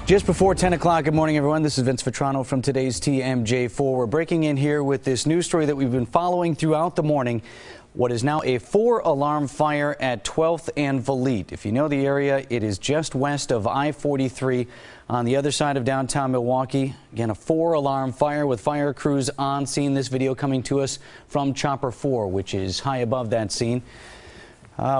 Just before 10 o'clock, good morning, everyone. This is Vince Vitrano from today's TMJ4. We're breaking in here with this news story that we've been following throughout the morning. What is now a 4-alarm fire at 12th and Valete. If you know the area, it is just west of I-43 on the other side of downtown Milwaukee. Again, a 4-alarm fire with fire crews on scene. This video coming to us from Chopper 4, which is high above that scene.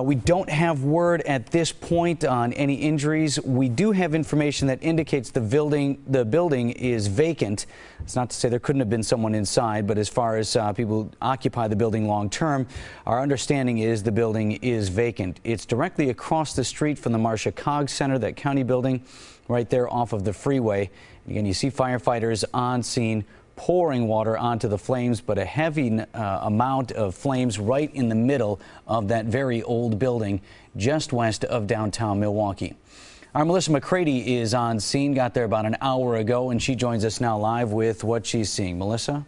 We don't have word at this point on any injuries. We do have information that indicates the building is vacant. It's not to say there couldn't have been someone inside, but as far as people who occupy the building long term, our understanding is the building is vacant. It's directly across the street from the Marcia Cog Center, that county building, right there off of the freeway. Again, you see firefighters on scene pouring water onto the flames, but a heavy amount of flames right in the middle of that very old building just west of downtown Milwaukee. Our Melissa McCrady is on scene, got there about an hour ago, and she joins us now live with what she's seeing. Melissa?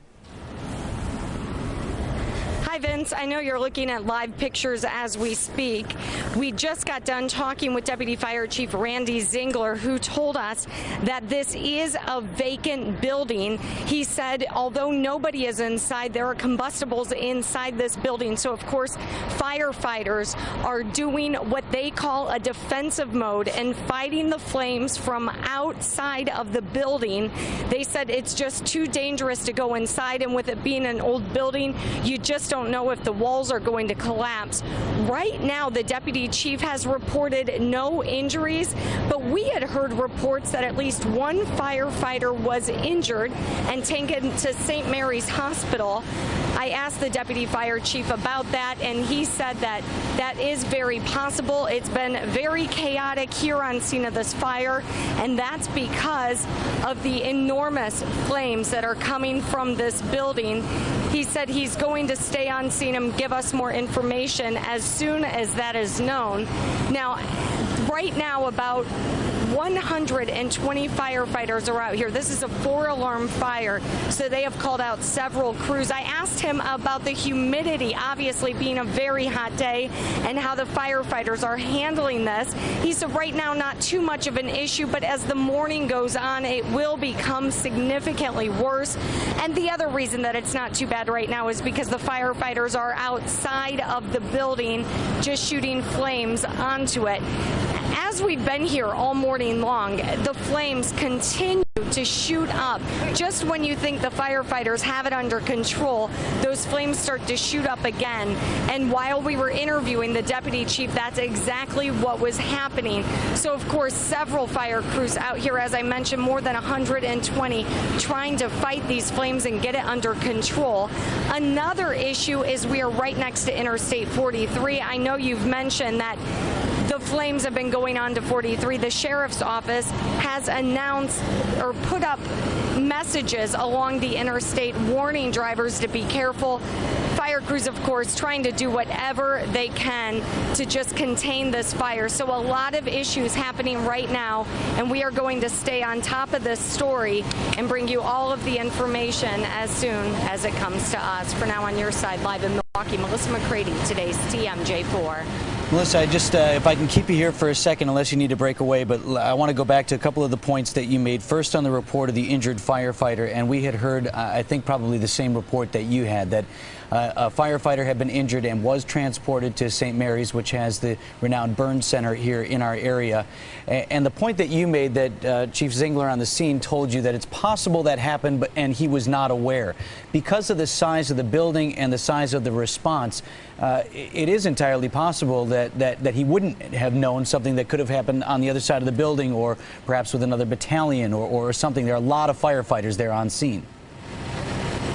Vince, I know you're looking at live pictures as we speak. We just got done talking with Deputy Fire Chief Randy Zingler, who told us that this is a vacant building. He said, although nobody is inside, there are combustibles inside this building. So, of course, firefighters are doing what they call a defensive mode and fighting the flames from outside of the building. They said it's just too dangerous to go inside, and with it being an old building, you just don't know if the walls are going to collapse. Right now, the deputy chief has reported no injuries, but we had heard reports that at least one firefighter was injured and taken to St. Mary's Hospital. I asked the deputy fire chief about that, and he said that that is very possible. It's been very chaotic here on scene of this fire, and that's because of the enormous flames that are coming from this building. He said he's going to stay on scene and give us more information as soon as that is known. Now, right now, about 120 firefighters are out here. This is a 4-alarm fire, so they have called out several crews. I asked him about the humidity, obviously being a very hot day, and how the firefighters are handling this. He said right now not too much of an issue, but as the morning goes on, it will become significantly worse. And the other reason that it's not too bad right now is because the firefighters are outside of the building just shooting flames onto it. As we've been here all morning long, the flames continue to shoot up. Just when you think the firefighters have it under control, those flames start to shoot up again. And while we were interviewing the deputy chief, that's exactly what was happening. So, of course, several fire crews out here, as I mentioned, more than 120, trying to fight these flames and get it under control. Another issue is we are right next to Interstate 43. I know you've mentioned that the flames have been going on to 43. The sheriff's office has announced or put up messages along the interstate warning drivers to be careful. Fire crews, of course, trying to do whatever they can to just contain this fire. So a lot of issues happening right now, and we are going to stay on top of this story and bring you all of the information as soon as it comes to us. For now, on your side, live in Milwaukee, Melissa McCrady, today's TMJ4. Melissa, if I can keep you here for a second, unless you need to break away, but I want to go back to a couple of the points that you made. First, on the report of the injured firefighter, and we had heard, I think, probably the same report that you had, that a firefighter had been injured and was transported to St. Mary's, which has the renowned burn center here in our area. And the point that you made, that Chief Zingler on the scene told you that it's possible that happened, and he was not aware. Because of the size of the building and the size of the response, it is entirely possible that he wouldn't have known something that could have happened on the other side of the building, or perhaps with another battalion or something. There are a lot of firefighters there on scene.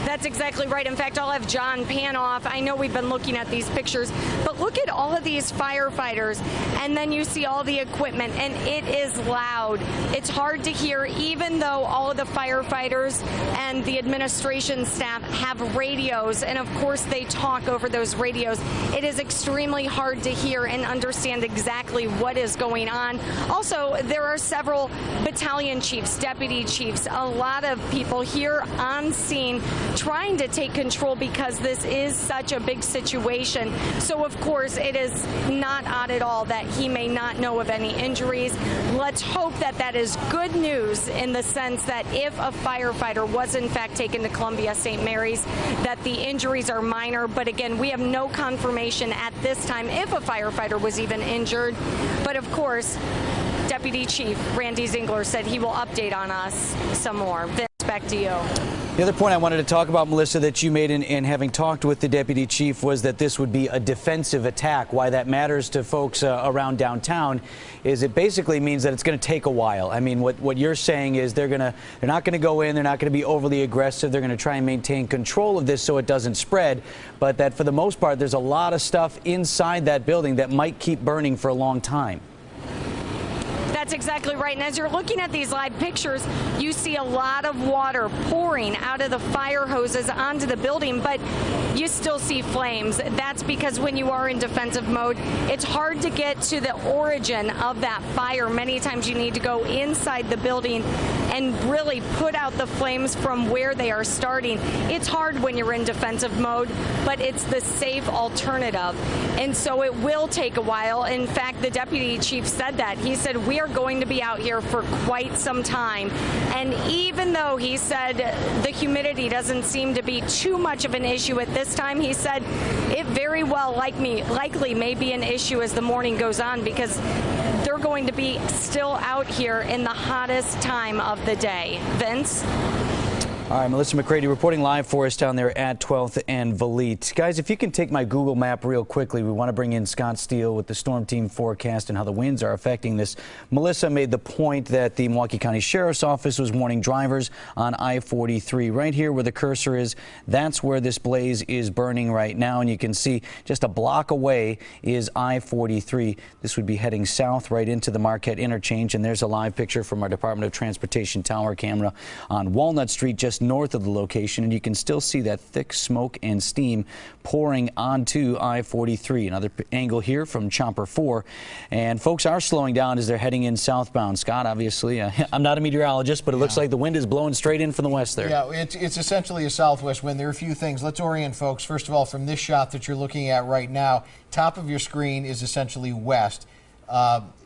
That's exactly right. In fact, I'll have John pan off. I know we've been looking at these pictures, but look at all of these firefighters, and then you see all the equipment, and it is loud. It's hard to hear, even though all of the firefighters and the administration staff have radios, and of course they talk over those radios. It is extremely hard to hear and understand exactly what is going on. Also, there are several battalion chiefs, deputy chiefs, a lot of people here on scene trying to take control because this is such a big situation. So, of course, it is not odd at all that he may not know of any injuries. Let's hope that that is good news in the sense that if a firefighter was in fact taken to Columbia St. Mary's, that the injuries are minor. But again, we have no confirmation at this time if a firefighter was even injured. But of course, Deputy Chief Randy Zingler said he will update on us some more. Vince, back to you. The other point I wanted to talk about, Melissa, that you made in having talked with the deputy chief was that this would be a defensive attack. Why that matters to folks around downtown is it basically means that it's going to take a while. I mean, what you're saying is they're not going to go in, they're not going to be overly aggressive, they're going to try and maintain control of this so it doesn't spread, but that for the most part there's a lot of stuff inside that building that might keep burning for a long time. That's exactly right. And as you're looking at these live pictures, you see a lot of water pouring out of the fire hoses onto the building, but you still see flames. That's because when you are in defensive mode, it's hard to get to the origin of that fire. Many times you need to go inside the building and really put out the flames from where they are starting. It's hard when you're in defensive mode, but it's the safe alternative. And so it will take a while. In fact, the deputy chief said that. He said, we are going to be out here for quite some time. And even though he said the humidity doesn't seem to be too much of an issue at this time, he said it very well likely may be an issue as the morning goes on, because they're going to be still out here in the hottest time of the day. Vince? All right, Melissa McCrady reporting live for us down there at 12th and Valete. Guys, if you can take my Google map real quickly, we want to bring in Scott Steele with the storm team forecast and how the winds are affecting this. Melissa made the point that the Milwaukee County Sheriff's Office was warning drivers on I-43. Right here where the cursor is, that's where this blaze is burning right now. And you can see just a block away is I-43. This would be heading south right into the Marquette interchange. And there's a live picture from our Department of Transportation tower camera on Walnut Street, just north of the location, and you can still see that thick smoke and steam pouring onto I-43. Another angle here from Chopper 4, and folks are slowing down as they're heading in southbound. Scott, obviously, I'm not a meteorologist, but it looks like the wind is blowing straight in from the west there. Yeah, it's essentially a southwest wind. There are a few things. Let's orient folks. First of all, from this shot that you're looking at right now, top of your screen is essentially west.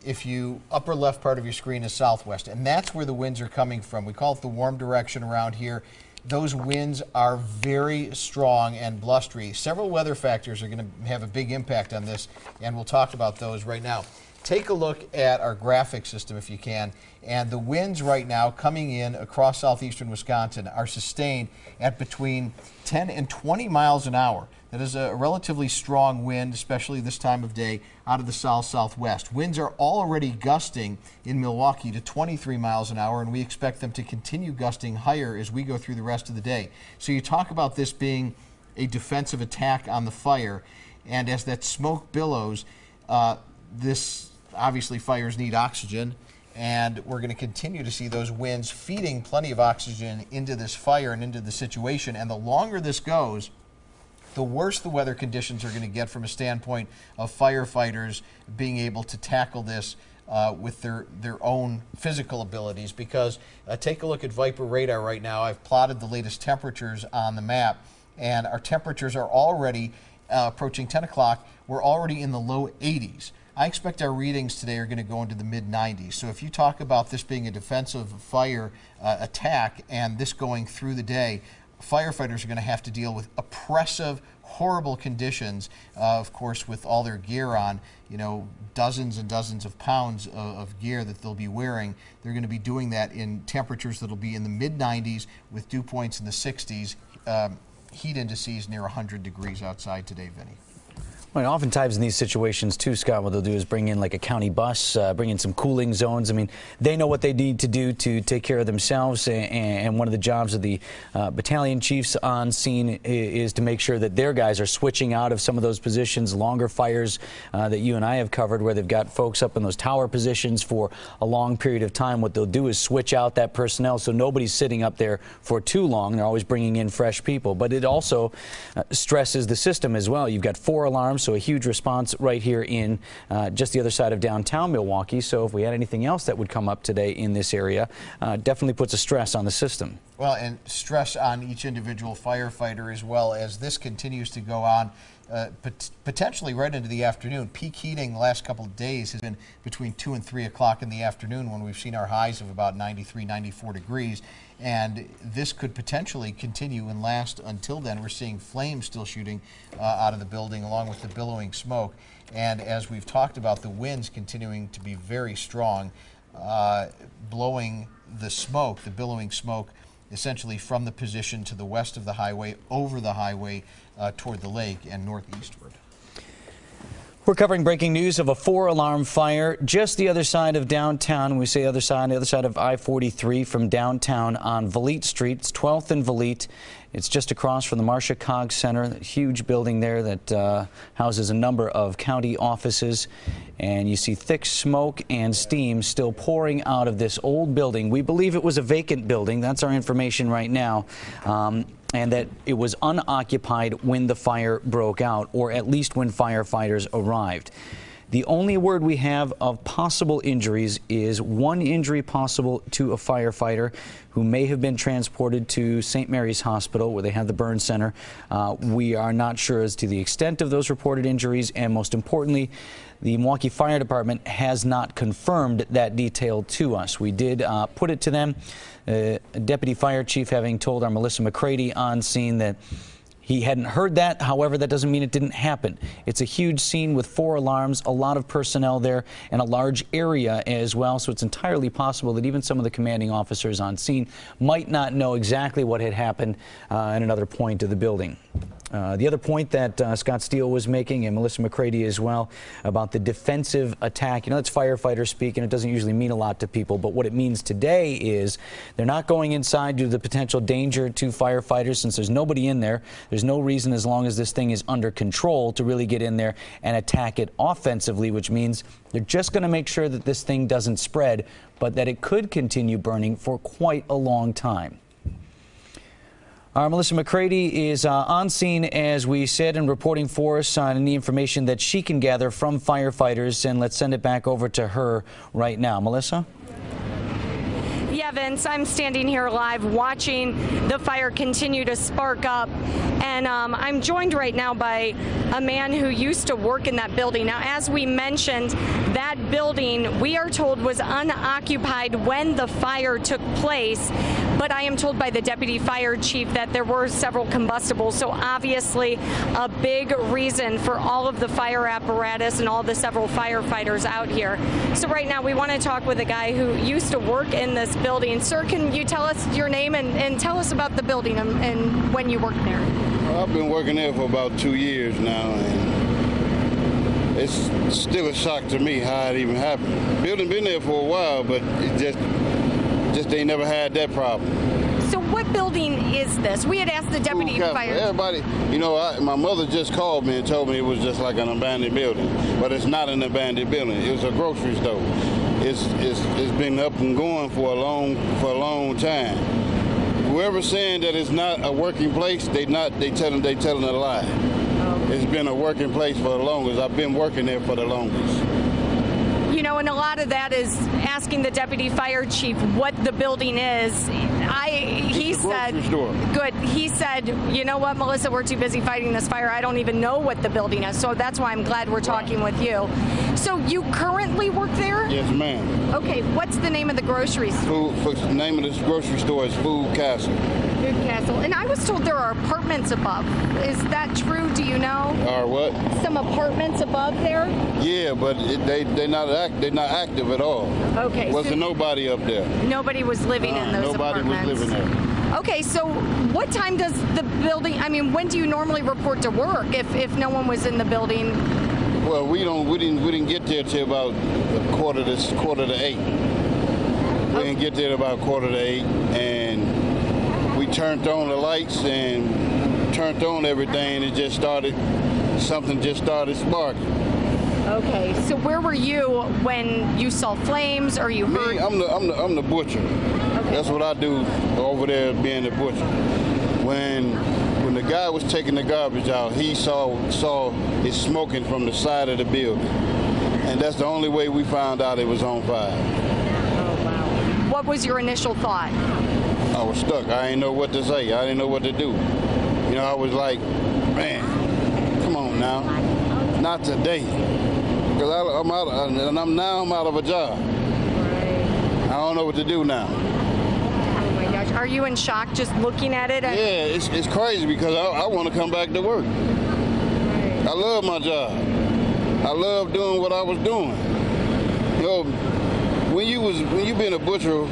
If you upper left part of your screen is southwest, and that's where the winds are coming from. We call it the warm direction around here. Those winds are very strong and blustery. Several weather factors are going to have a big impact on this, and we'll talk about those right now. Take a look at our graphic system if you can, and the winds right now coming in across southeastern Wisconsin are sustained at between 10 and 20 miles an hour. That is a relatively strong wind, especially this time of day, out of the south-southwest. Winds are already gusting in Milwaukee to 23 miles an hour, and we expect them to continue gusting higher as we go through the rest of the day. So you talk about this being a defensive attack on the fire, and as that smoke billows, this obviously fires need oxygen, and we're going to continue to see those winds feeding plenty of oxygen into this fire and into the situation. And the longer this goes, the worse the weather conditions are going to get from a standpoint of firefighters being able to tackle this with their own physical abilities. Because take a look at Viper radar right now. I've plotted the latest temperatures on the map, and our temperatures are already approaching 10 o'clock. We're already in the low 80s. I expect our readings today are going to go into the mid-90s. So if you talk about this being a defensive fire attack and this going through the day, firefighters are going to have to deal with oppressive, horrible conditions, of course, with all their gear on, you know, dozens and dozens of pounds of gear that they'll be wearing. They're going to be doing that in temperatures that'll be in the mid-90s with dew points in the 60s, heat indices near 100 degrees outside today, Vinny. Well, oftentimes in these situations too, Scott, what they'll do is bring in like a county bus, bring in some cooling zones. I mean, they know what they need to do to take care of themselves, and one of the jobs of the battalion chiefs on scene is to make sure that their guys are switching out of some of those positions, longer fires that you and I have covered, where they've got folks up in those tower positions for a long period of time. What they'll do is switch out that personnel so nobody's sitting up there for too long. They're always bringing in fresh people, but it also stresses the system as well. You've got 4 alarms. So a huge response right here in just the other side of downtown Milwaukee. So if we had anything else that would come up today in this area, definitely puts a stress on the system. Well, and stress on each individual firefighter as well as this continues to go on. potentially right into the afternoon. Peak heating the last couple of days has been between 2 and 3 o'clock in the afternoon when we've seen our highs of about 93, 94 degrees. And this could potentially continue and last until then. We're seeing flames still shooting out of the building along with the billowing smoke. And as we've talked about, the winds continuing to be very strong, blowing the smoke, the billowing smoke, essentially from the position to the west of the highway, over the highway toward the lake and northeastward. We're covering breaking news of a 4-alarm fire just the other side of downtown. When we say other side, the other side of I-43 from downtown on Valete Street. It's 12th and Valete. It's just across from the Marcia Cog Center, a huge building there that houses a number of county offices. And you see thick smoke and steam still pouring out of this old building. We believe it was a vacant building. That's our information right now. And that it was unoccupied when the fire broke out, or at least when firefighters arrived. The only word we have of possible injuries is one injury possible to a firefighter who may have been transported to St. Mary's Hospital, where they have the burn center. We are not sure as to the extent of those reported injuries, and most importantly, the Milwaukee Fire Department has not confirmed that detail to us. We did put it to them. Deputy Fire Chief having told our Melissa McCrady on scene that he hadn't heard that. However, that doesn't mean it didn't happen. It's a huge scene with 4 alarms, a lot of personnel there, and a large area as well. So it's entirely possible that even some of the commanding officers on scene might not know exactly what had happened at another point of the building. The other point that Scott Steele was making, and Melissa McCrady as well, about the defensive attack. You know, it's firefighter speak, and it doesn't usually mean a lot to people, but what it means today is they're not going inside due to the potential danger to firefighters. Since there's nobody in there, there's no reason, as long as this thing is under control, to really get in there and attack it offensively, which means they're just going to make sure that this thing doesn't spread, but that it could continue burning for quite a long time. Our Melissa McCrady is on scene, as we said, and reporting for us on any information that she can gather from firefighters. And let's send it back over to her right now. Melissa? Yeah, Vince, I'm standing here live watching the fire continue to spark up. And I'm joined right now by a man who used to work in that building. Now, as we mentioned, that building, we are told, was unoccupied when the fire took place. But I am told by the deputy fire chief that there were several combustibles. So obviously a big reason for all of the fire apparatus and all the several firefighters out here. So right now we want to talk with a guy who used to work in this building. Sir, can you tell us your name and tell us about the building and when you worked there? Well, I've been working there for about 2 years now, and it's still a shock to me how it even happened. The building been there for a while, but it just they never had that problem. So what building is this? We had asked the deputy fire. Everybody, you know, my mother just called me and told me it was just like an abandoned building, but it's not an abandoned building. It was a grocery store. It's been up and going for a long time. Whoever's saying that it's not a working place, they telling a lie. Okay. It's been a working place for the longest. I've been working there for the longest. You know, and a lot of that is asking the deputy fire chief what the building is. He said, good. He said, you know what, Melissa, we're too busy fighting this fire. I don't even know what the building is. So that's why I'm glad we're talking with you. So you currently work there? Yes, ma'am. Okay, what's the name of the grocery store? The name of this grocery store is Food Castle. Food Castle. And I was told there are apartments above. Is that true? Do you know? Or what? Some apartments above there? Yeah, but they're not active at all. Okay. Wasn't nobody up there. Nobody was living in those apartments. Nobody was living there. Okay, so what time does the building, I mean, when do you normally report to work if no one was in the building? Well, we didn't get there till about quarter to 8. We didn't get there about quarter to 8, and we turned on the lights and turned on everything, and something just started sparking. Okay, so where were you when you saw flames or you heard? Me, I'm the butcher. Okay. That's what I do over there, being the butcher. When the guy was taking the garbage out, he saw it smoking from the side of the building, and that's the only way we found out it was on fire. Oh wow! What was your initial thought? I was stuck. I didn't know what to say. I didn't know what to do. You know, I was like, man, come on, now. Not today. Because I'm out, and I'm out of a job. I don't know what to do now. Oh my gosh. Are you in shock just looking at it? Yeah, it's crazy because I want to come back to work. I love my job. I love doing what I was doing. You know, when you've been a butcher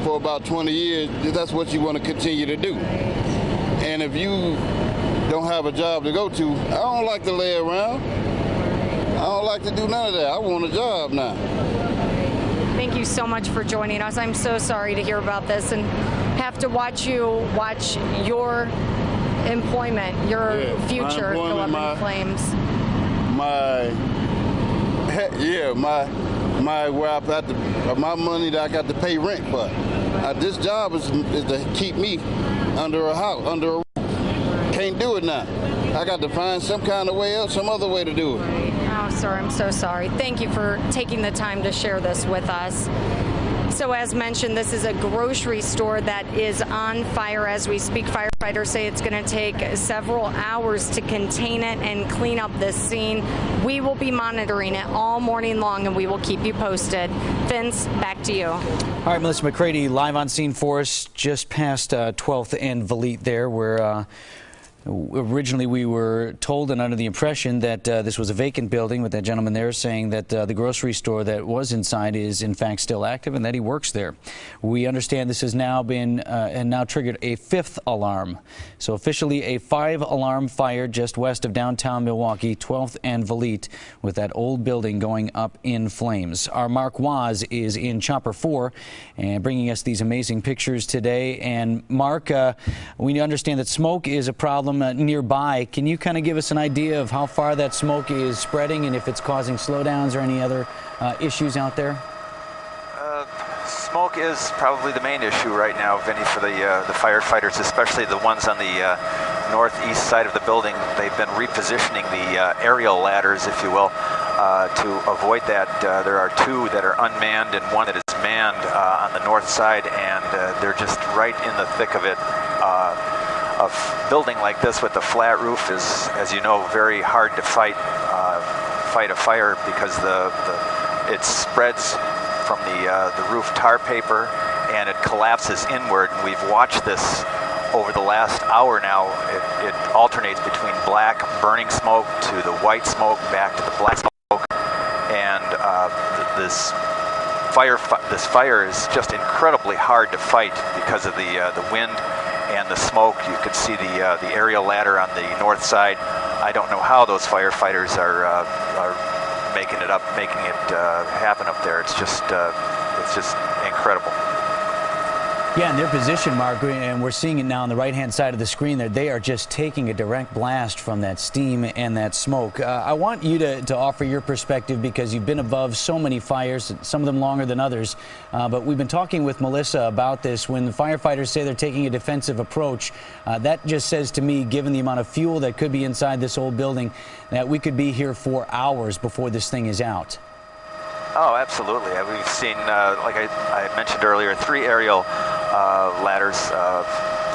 for about 20 years, that's what you want to continue to do. And if you don't have a job to go to, I don't like to lay around. I don't like to do none of that. I want a job now. Thank you so mumuch for joining us. I'm so sorry to hear about this and have to watch your employment, your future go up in flames. My money that I got to pay rent for. This job is to keep me under a house, under a roof. Can't do it now. I got to find some kind of way else, some other way to do it. Oh, sir, I'm so sorry. Thank you for taking the time to share this with us. So as mentioned, this is a grocery store that is on fire as we speak. Firefighters say it's going to take several hours to contain it and clean up this scene. We will be monitoring it all morning long, and we will keep you posted. Vince, back to you. All right, Melissa McCrady live on scene for us just past 12th and Valete there, where originally we were told and under the impression that this was a vacant building, with that gentleman there saying that the grocery store that was inside is in fact still active and that he works there. We understand this has now been and now triggered a 5th alarm. So officially a 5-alarm fire just west of downtown Milwaukee, 12th and Valete, with that old building going up in flames. Our Mark Waz is in Chopper 4 and bringing us these amazing pictures today. And Mark, we understand that smoke is a problem nearby. Can you kind of give us an idea of how far that smoke is spreading and if it's causing slowdowns or any other issues out there? Smoke is probably the main issue right now, Vinny, for the firefighters, especially the ones on the northeast side of the building. They've been repositioning the aerial ladders, if you will, to avoid that. There are 2 that are unmanned and 1 that is manned on the north side, and they're just right in the thick of it. A building like this with a flat roof is, as you know, very hard to fight a fire because it spreads from the roof tar paper and it collapses inward. And we've watched this over the last hour now. It alternates between black burning smoke to the white smoke back to the black smoke, and this fire is just incredibly hard to fight because of the wind and the smoke. You could see the aerial ladder on the north side. I don't know how those firefighters are making it happen up there. It's just incredible. Yeah, in their position, Mark, and we're seeing it now on the right-hand side of the screen there, they are just taking a direct blast from that steam and that smoke. I want you to offer your perspective because you've been above so many fires, some of them longer than others. But we've been talking with Melissa about this. When the firefighters say they're taking a defensive approach, that just says to me, given the amount of fuel that could be inside this old building, that we could be here for hours before this thing is out. Oh, absolutely. We've seen, like I mentioned earlier, 3 aerial ladders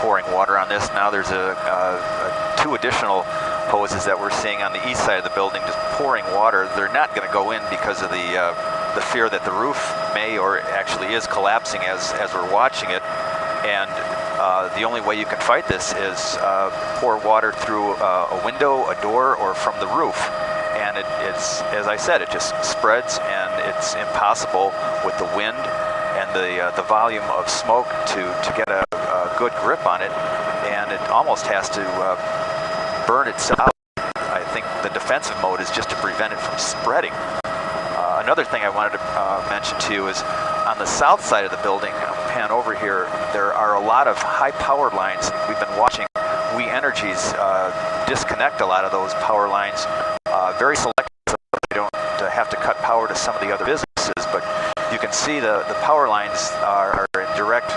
pouring water on this. Now there's 2 additional hoses that we're seeing on the east side of the building just pouring water. They're not going to go in because of the fear that the roof may or actually is collapsing as we're watching it. And the only way you can fight this is pour water through a window, a door, or from the roof. And it's, as I said, it just spreads, and it's impossible with the wind and the volume of smoke to get a good grip on it, and it almost has to burn itself out. I think the defensive mode is just to prevent it from spreading. Another thing I wanted to mention to you is on the south side of the building, pan over here, there are a lot of high power lines. We've been watching We Energies disconnect a lot of those power lines, very selective, so they don't have to cut power to some of the other businesses, but you can see the power lines are in direct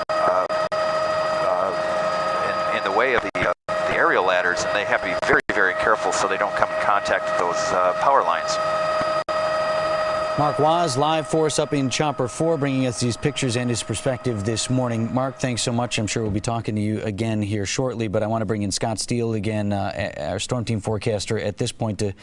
in the way of the aerial ladders, and they have to be very, very careful so they don't come in contact with those power lines. Mark Waz live for us up in Chopper 4, bringing us these pictures and his perspective this morning. Mark, thanks so much. I'm sure we'll be talking to you again here shortly, but I want to bring in Scott Steele again, our storm team forecaster at this point, to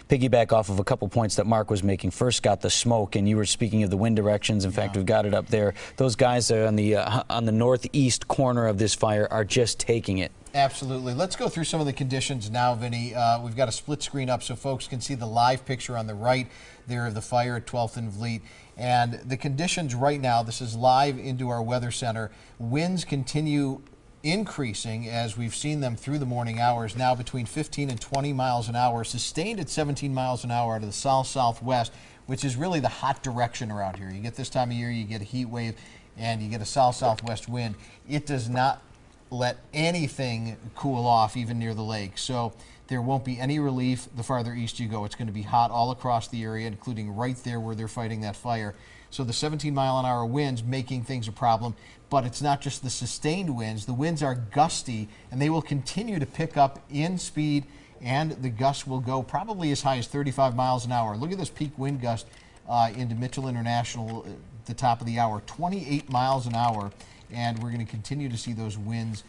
piggyback off of a couple points that Mark was making. First, got the smoke, and you were speaking of the wind directions. In fact, we've got it up there. Those guys on the northeast corner of this fire are just taking it. Absolutely. Let's go through some of the conditions now, Vinny. We've got a split screen up so folks can see the live picture on the right there of the fire at 12th and Vliet. And the conditions right now, this is live into our weather center. Winds continue increasing as we've seen them through the morning hours, now between 15 and 20 miles an hour, sustained at 17 miles an hour out of the south-southwest, which is really the hot direction around here. You get this time of year, you get a heat wave, and you get a south-southwest wind. It does not let anything cool off even near the lake. So there won't be any relief the farther east you go. It's going to be hot all across the area, including right there where they're fighting that fire. So the 17-mile-an-hour winds making things a problem, but it's not just the sustained winds. The winds are gusty, and they will continue to pick up in speed, and the gusts will go probably as high as 35 miles an hour. Look at this peak wind gust into Mitchell International at the top of the hour, 28 miles an hour. And we're going to continue to see those winds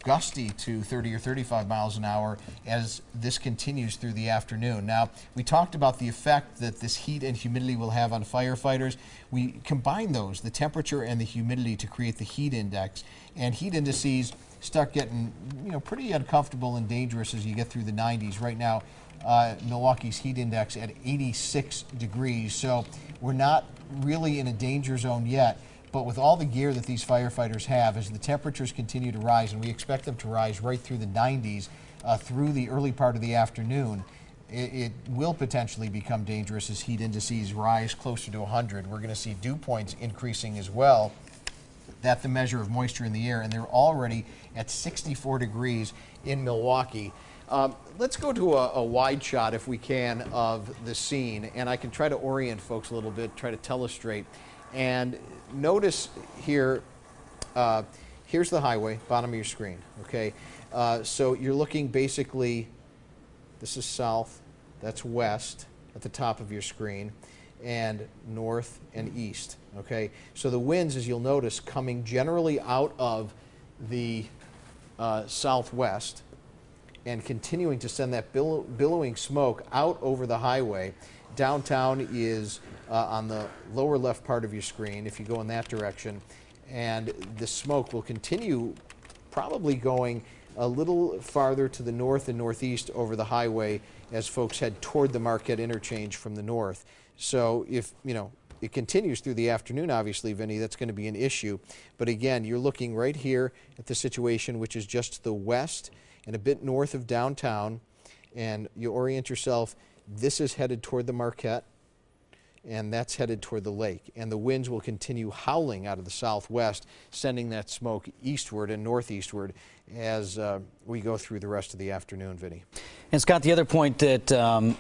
gusty to 30 or 35 miles an hour as this continues through the afternoon. Now, we talked about the effect that this heat and humidity will have on firefighters. We combine those, the temperature and the humidity, to create the heat index. And heat indices start getting, pretty uncomfortable and dangerous as you get through the 90s. Right now, Milwaukee's heat index at 86 degrees. So we're not really in a danger zone yet. But with all the gear that these firefighters have, as the temperatures continue to rise, and we expect them to rise right through the 90s through the early part of the afternoon, it will potentially become dangerous as heat indices rise closer to 100. We're going to see dew points increasing as well. That's the measure of moisture in the air, and they're already at 64 degrees in Milwaukee. Let's go to a wide shot, if we can, of the scene, and I can try to orient folks a little bit, try to telestrate. And notice here, here's the highway, bottom of your screen, okay? So you're looking basically, this is south, that's west at the top of your screen, and north and east, okay? So the winds, as you'll notice, coming generally out of the southwest and continuing to send that billowing smoke out over the highway. Downtown is on the lower left part of your screen if you go in that direction, and the smoke will continue probably going a little farther to the north and northeast over the highway as folks head toward the Marquette interchange from the north. So if it continues through the afternoon, obviously, Vinny, that's going to be an issue. But again, you're looking right here at the situation, which is just to the west and a bit north of downtown, and you orient yourself. This is headed toward the Marquette, and that's headed toward the lake. And the winds will continue howling out of the southwest, sending that smoke eastward and northeastward as we go through the rest of the afternoon, Vinny. And Scott, the other point that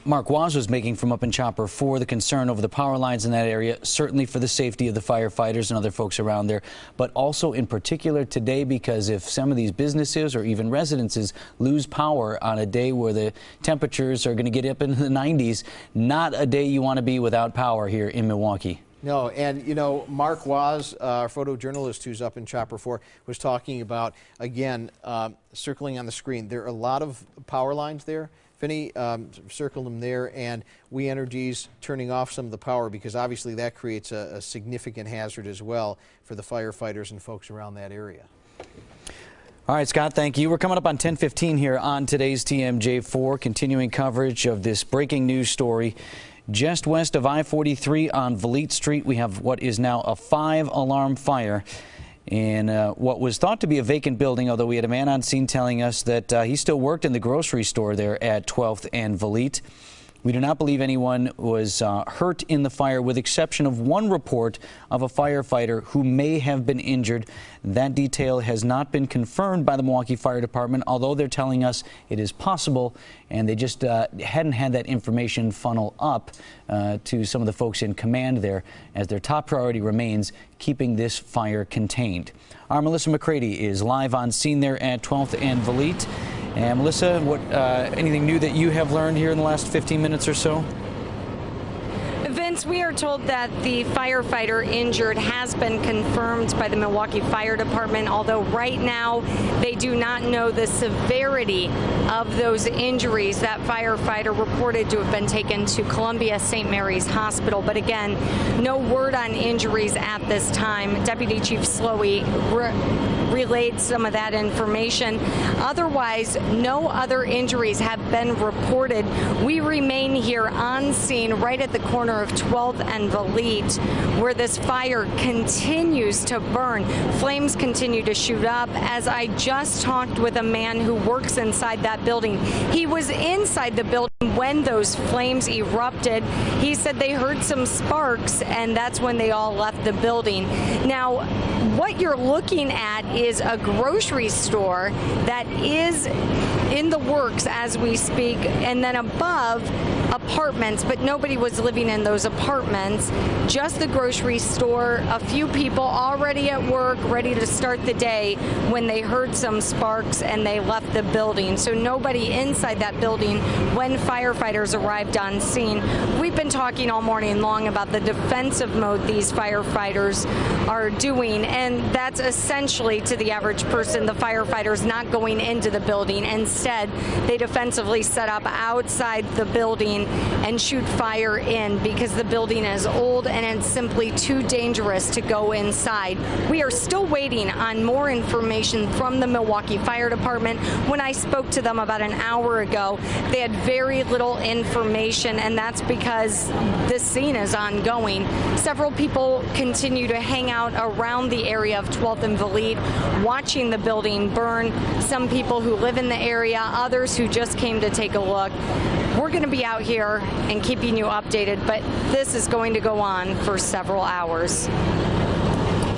Mark Waz was making from up in Chopper 4, the concern over the power lines in that area, certainly for the safety of the firefighters and other folks around there, but also in particular today, because if some of these businesses or even residences lose power on a day where the temperatures are going to get up into the 90s, not a day you want to be without power here in Milwaukee. No, and Mark Waz, our photojournalist who's up in Chopper 4, was talking about, again, circling on the screen. There are a lot of power lines there. Vinny circled them there, and We Energies turning off some of the power, because obviously that creates a significant hazard as well for the firefighters and folks around that area. All right, Scott, thank you. We're coming up on 10:15 here on today's TMJ4, continuing coverage of this breaking news story. Just west of I-43 on Vliet Street, we have what is now a 5-alarm fire in what was thought to be a vacant building, although we had a man on scene telling us that he still worked in the grocery store there at 12th and Vliet. We do not believe anyone was hurt in the fire, with exception of one report of a firefighter who may have been injured. That detail has not been confirmed by the Milwaukee Fire Department, although they're telling us it is possible, and they just hadn't had that information funnel up to some of the folks in command there, as their top priority remains keeping this fire contained. Our Melissa McCrady is live on scene there at 12th and Vliet. And Melissa, anything new that you have learned here in the last 15 minutes or so? Vince, Vince, we are told that the firefighter injured has been confirmed by the Milwaukee Fire Department, although right now they do not know the severity of those injuries. That firefighter reported to have been taken to Columbia St. Mary's Hospital, but again, no word on injuries at this time. Deputy Chief Slowey relayed some of that information. Otherwise, no other injuries have been reported. We remain here on scene right at the corner of 12th and Valete, where this fire continues to burn. Flames continue to shoot up. As I just talked with a man who works inside that building, he was inside the building when those flames erupted. He said they heard some sparks, and that's when they all left the building. Now, what you're looking at is a grocery store that is in the works as we speak, and then above, apartments, but nobody was living in those apartments. Just the grocery store, a few people already at work, ready to start the day when they heard some sparks and they left the building. So nobody inside that building when firefighters arrived on scene. We've been talking all morning long about the defensive mode these firefighters are doing, and that's essentially, to the average person, the firefighters not going into the building. Instead, they defensively set up outside the building and shoot fire in because the building is old and it's simply too dangerous to go inside. We are still waiting on more information from the Milwaukee Fire Department. When I spoke to them about an hour ago, they had very little information, and that's because this scene is ongoing. Several people continue to hang out around the area of 12th and Valete, watching the building burn. Some people who live in the area, others who just came to take a look. We're going to be out here and keeping you updated, but this is going to go on for several hours.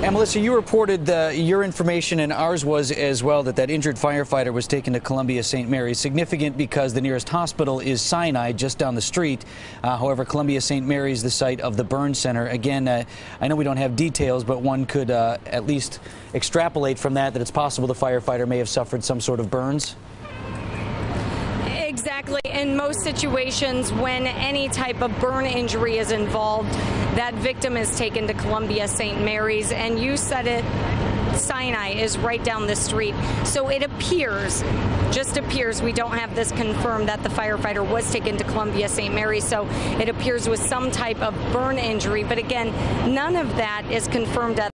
And Melissa, you reported your information, and ours was as well, that injured firefighter was taken to Columbia St. Mary's. Significant because the nearest hospital is Sinai, just down the street. However, Columbia St. Mary's, the site of the burn center. Again, I know we don't have details, but one could at least extrapolate from that it's possible the firefighter may have suffered some sort of burns. Exactly. In most situations, when any type of burn injury is involved, that victim is taken to Columbia St. Mary's, and you said it, Sinai is right down the street. So it appears, just appears, we don't have this confirmed, that the firefighter was taken to Columbia St. Mary's, so it appears with some type of burn injury. But again, none of that is confirmed at